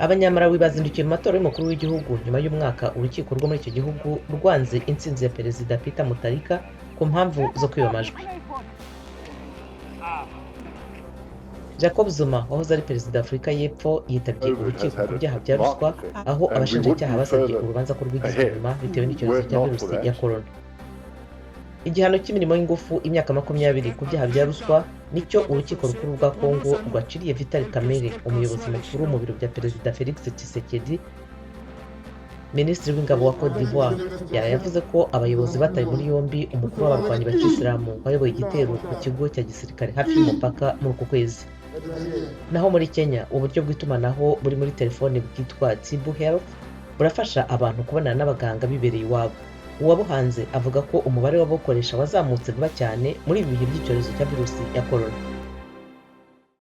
Abanyamalawi bazindukiye mu matora y'umukuru w'igihugu nyuma y'umwaka urukiko rwo muri icyo gihugu rwanze intsinzi ya perezida Peter Mutharika ku mpamvu zo kwiba amajwi. Jacob Zuma wahoze ari perezida wa Afurika y'Epfo yitabye urukiko ku byaha bya ruswa, aho abashinjacyaha basabye urubanza ko rwigizwe inyuma bitewe n'icyorezo cya virusi ya corona. Igihano cy'imirimo y'ingufu imyaka 20 ku byaha bya ruswa nicyo urukiko rukuru rwa Kongo rwaciriye Vital Kamerhe, umuyobozi mukuru mu biro bya perezida Felix Tshisekedi. Minisitiri w'ingabo wa Cote d'Ivoire yavuze ko abayobozi bataye muri yombi umukuru w'abarwanyi b'Abisilamu wayoboye igitero ku kigo cya gisirikare hafi y'umupaka muri uku kwezi. Naho muri Kenya, uburyo bw'itumanaho buri muri telefone bwitwa Tibu Health burafasha abantu kubonana n'abaganga bibereye iwabo. Uwabuhanze avuga ko umubare w'abakoresha wazamutse vuba cyane muri ibi bihe by'icyorezo cya virusi ya corona.